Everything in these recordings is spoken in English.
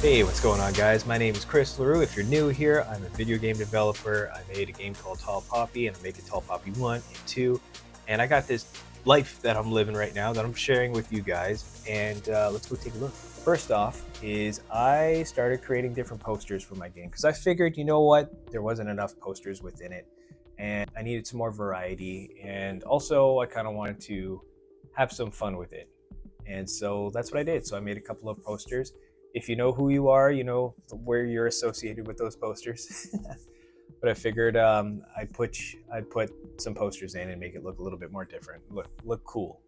Hey, what's going on, guys? My name is Chris LaRue. If you're new here, I'm a video game developer. I made a game called Tall Poppy, and I made the Tall Poppy 1 and 2. And I got this life that I'm living right now that I'm sharing with you guys. And let's go take a look. First off is I started creating different posters for my game because I figured, you know what, there wasn't enough posters within it. And I needed some more variety. And also, I kind of wanted to have some fun with it. And so that's what I did. So I made a couple of posters. If you know who you are, you know where you're associated with those posters. But I figured I'd put some posters in and make it look a little bit more different, look cool.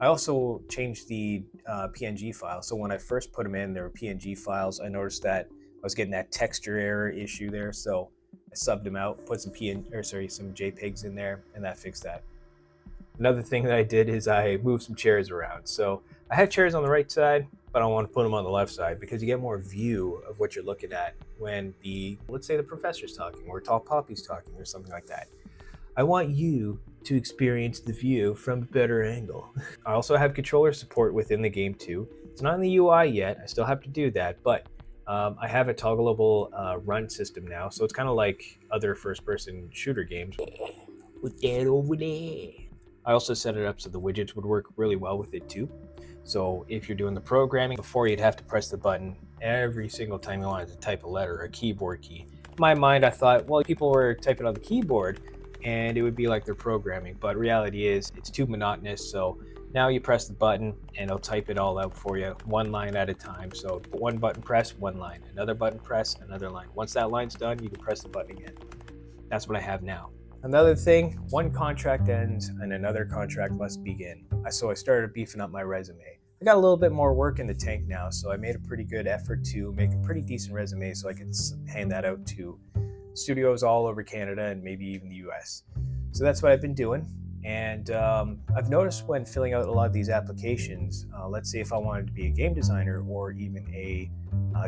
I also changed the PNG file. So when I first put them in, there were PNG files. I noticed that I was getting that texture error issue there, so I subbed them out, put some some JPEGs in there, and that fixed that. Another thing that I did is I moved some chairs around. So I had chairs on the right side, but I want to put them on the left side because you get more view of what you're looking at when let's say the professor's talking or Tall Poppy's talking or something like that. I want you to experience the view from a better angle. I also have controller support within the game too. It's not in the UI yet. I still have to do that, but I have a toggleable run system now. So it's kind of like other first-person shooter games. With that over there. I also set it up so the widgets would work really well with it too. So if you're doing the programming, before you'd have to press the button every single time you wanted to type a letter or a keyboard key. In my mind, I thought, well, people were typing on the keyboard and it would be like they're programming, but reality is it's too monotonous. So now you press the button and it'll type it all out for you, one line at a time. So one button press, one line, another button press, another line. Once that line's done, you can press the button again. That's what I have now. Another thing, one contract ends and another contract must begin. So I started beefing up my resume. I got a little bit more work in the tank now, so I made a pretty good effort to make a pretty decent resume so I can hand that out to studios all over Canada and maybe even the US. So that's what I've been doing. And I've noticed when filling out a lot of these applications, let's say if I wanted to be a game designer or even a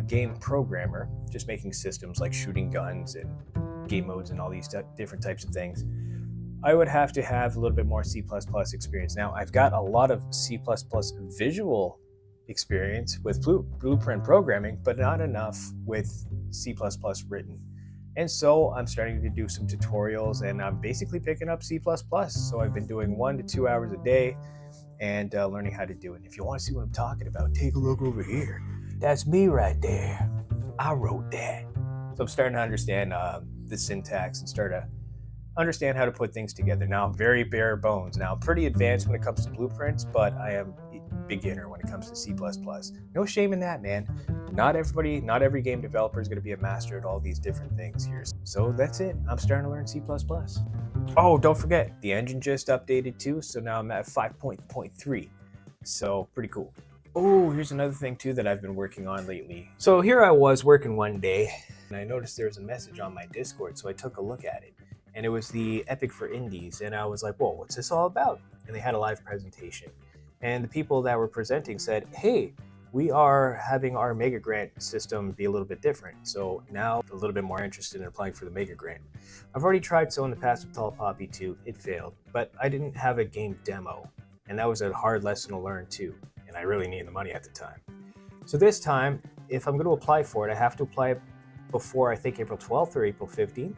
game programmer, just making systems like shooting guns and game modes and all these different types of things, I would have to have a little bit more C++ experience. Now, I've got a lot of C++ visual experience with blueprint programming, but not enough with C++ written. And so I'm starting to do some tutorials and I'm basically picking up C++. So I've been doing 1 to 2 hours a day and learning how to do it. If you want to see what I'm talking about, take a look over here. That's me right there. I wrote that. So I'm starting to understand the syntax and start to understand how to put things together. Now I'm very bare bones. Now I'm pretty advanced when it comes to blueprints, but I am a beginner when it comes to C++. No shame in that, man. Not every game developer is going to be a master at all these different things here. So that's it. I'm starting to learn C++. Oh, don't forget, the engine just updated too, so now I'm at 5.3. So pretty cool. Oh, here's another thing too that I've been working on lately. So here I was working one day, and I noticed there was a message on my Discord, so I took a look at it. And it was the Epic for Indies, and I was like, whoa, what's this all about? And they had a live presentation. And the people that were presenting said, hey, we are having our Mega Grant system be a little bit different. So now a little bit more interested in applying for the Mega Grant. I've already tried so in the past with Tall Poppy 2, it failed, but I didn't have a game demo. And that was a hard lesson to learn too. And I really needed the money at the time. So this time, if I'm going to apply for it, I have to apply before I think April 12th or April 15th.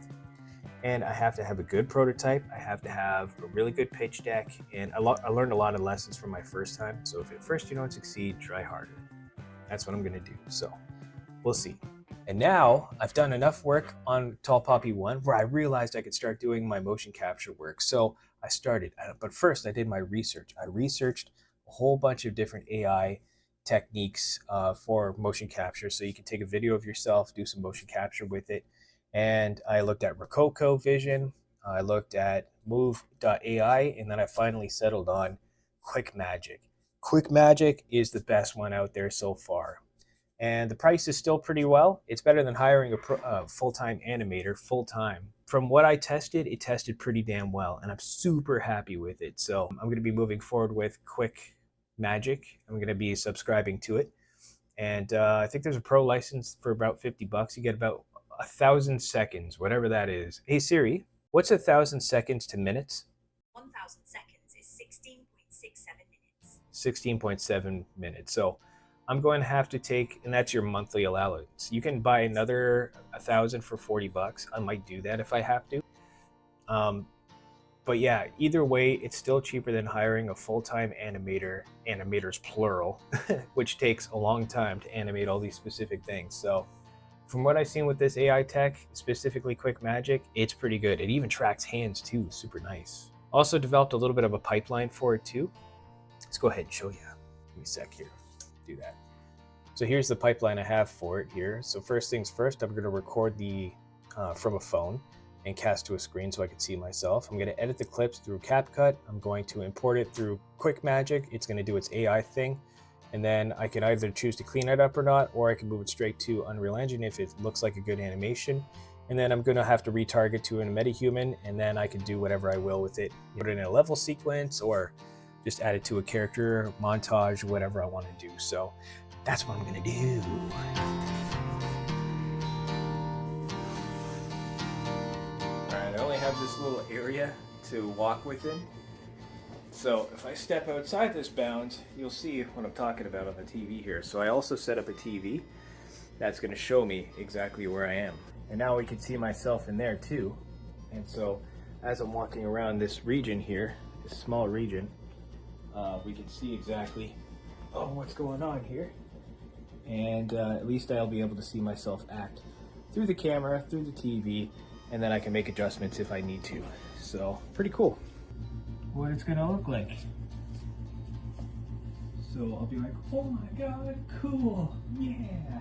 And I have to have a good prototype. I have to have a really good pitch deck. And I learned a lot of lessons from my first time. So if at first you don't succeed, try harder. That's what I'm going to do. So we'll see. And now I've done enough work on Tall Poppy 1 where I realized I could start doing my motion capture work. So I started, but first I did my research. I researched a whole bunch of different AI techniques for motion capture. So you can take a video of yourself, do some motion capture with it. And I looked at Rococo Vision, I looked at Move.ai, and then I finally settled on Quick Magic. Quick Magic is the best one out there so far. And the price is still pretty well. It's better than hiring a full-time animator, full-time. From what I tested, it tested pretty damn well, and I'm super happy with it. So I'm going to be moving forward with Quick Magic. I'm going to be subscribing to it. And I think there's a pro license for about $50. You get about 1,000 seconds, whatever that is. Hey Siri, what's 1,000 seconds to minutes? 1,000 seconds is 16.67 minutes. 16.7 minutes. So I'm going to have to take, and that's your monthly allowance. You can buy another 1,000 for $40. I might do that if I have to. Um, but yeah, either way, it's still cheaper than hiring a full-time animator, animators plural, which takes a long time to animate all these specific things. So from what I've seen with this AI tech, specifically Quick Magic, it's pretty good. It even tracks hands too, super nice. Also developed a little bit of a pipeline for it too. Let's go ahead and show you. Give me a sec here, do that. So here's the pipeline I have for it here. So first things first, I'm gonna record the from a phone and cast to a screen so I can see myself. I'm gonna edit the clips through CapCut. I'm going to import it through Quick Magic. It's gonna do its AI thing. And then I can either choose to clean it up or not, or I can move it straight to Unreal Engine if it looks like a good animation. And then I'm gonna have to retarget to a metahuman, and then I can do whatever I will with it. Put it in a level sequence, or just add it to a character montage, whatever I wanna do. So that's what I'm gonna do. All right, I only have this little area to walk within. So if I step outside this bound, you'll see what I'm talking about on the TV here. So I also set up a TV that's gonna show me exactly where I am. And now we can see myself in there too. And so as I'm walking around this region here, this small region, we can see exactly what's going on here. And at least I'll be able to see myself act through the camera, through the TV, and then I can make adjustments if I need to. So pretty cool. What it's gonna look like. So I'll be like, oh my god, cool, yeah.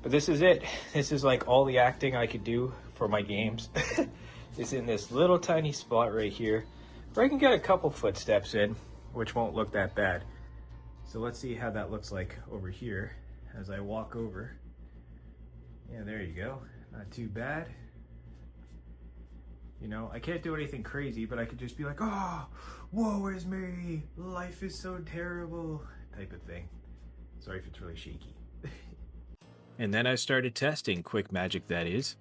But this is it. This is like all the acting I could do for my games. It's in this little tiny spot right here, where I can get a couple footsteps in, which won't look that bad. So let's see how that looks like over here as I walk over. Yeah, there you go. Not too bad. You know, I can't do anything crazy, but I could just be like, oh, woe is me, life is so terrible, type of thing. Sorry if it's really shaky. And then I started testing Quick Magic, that is,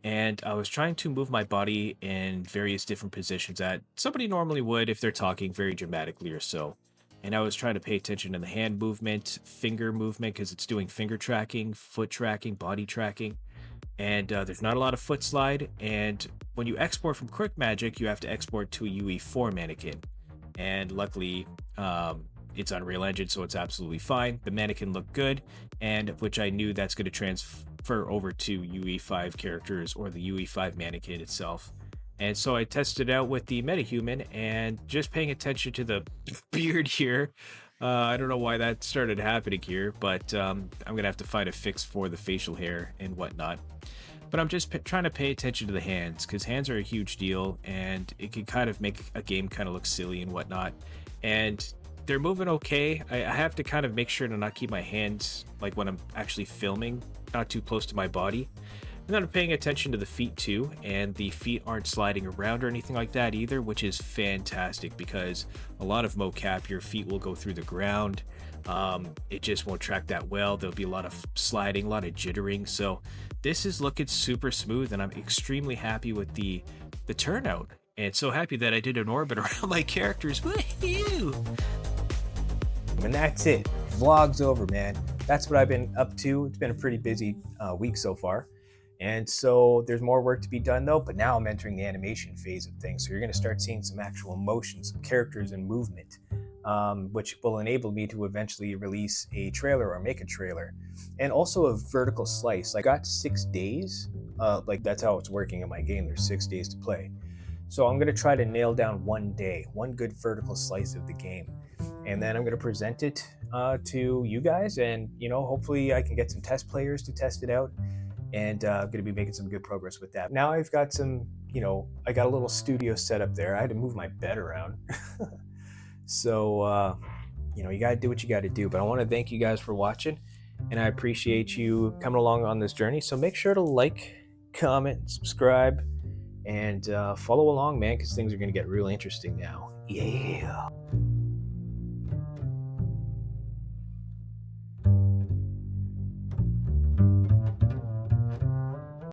and I was trying to move my body in various different positions that somebody normally would if they're talking very dramatically or so. And I was trying to pay attention to the hand movement, finger movement, because it's doing finger tracking, foot tracking, body tracking. And there's not a lot of foot slide. And when you export from Quick Magic, you have to export to a UE4 mannequin. And luckily, it's Unreal Engine, so it's absolutely fine. The mannequin looked good, and which I knew that's going to transfer over to UE5 characters or the UE5 mannequin itself. And so I tested it out with the metahuman, and just paying attention to the beard here. I don't know why that started happening here, but I'm going to have to find a fix for the facial hair and whatnot. But I'm just trying to pay attention to the hands, because hands are a huge deal, and it can kind of make a game kind of look silly and whatnot. And they're moving okay. I have to kind of make sure to not keep my hands, like when I'm actually filming, not too close to my body. And then I'm paying attention to the feet too, and the feet aren't sliding around or anything like that either, which is fantastic, because a lot of mocap, your feet will go through the ground. It just won't track that well. There'll be a lot of sliding, a lot of jittering. So this is looking super smooth, and I'm extremely happy with the turnout. And so happy that I did an orbit around my characters. Woohoo! And that's it. Vlog's over, man. That's what I've been up to. It's been a pretty busy week so far. And so there's more work to be done though, but now I'm entering the animation phase of things. So you're gonna start seeing some actual motion, some characters and movement, which will enable me to eventually release a trailer or make a trailer. And also a vertical slice. I got 6 days, like that's how it's working in my game. There's 6 days to play. So I'm gonna try to nail down one day, one good vertical slice of the game. And then I'm gonna present it to you guys, and hopefully I can get some test players to test it out. And I'm going to be making some good progress with that. Now I've got some, I got a little studio set up there. I had to move my bed around. So, you got to do what you got to do. But I want to thank you guys for watching, and I appreciate you coming along on this journey. So make sure to like, comment, subscribe, and follow along, man, because things are going to get really interesting now. Yeah.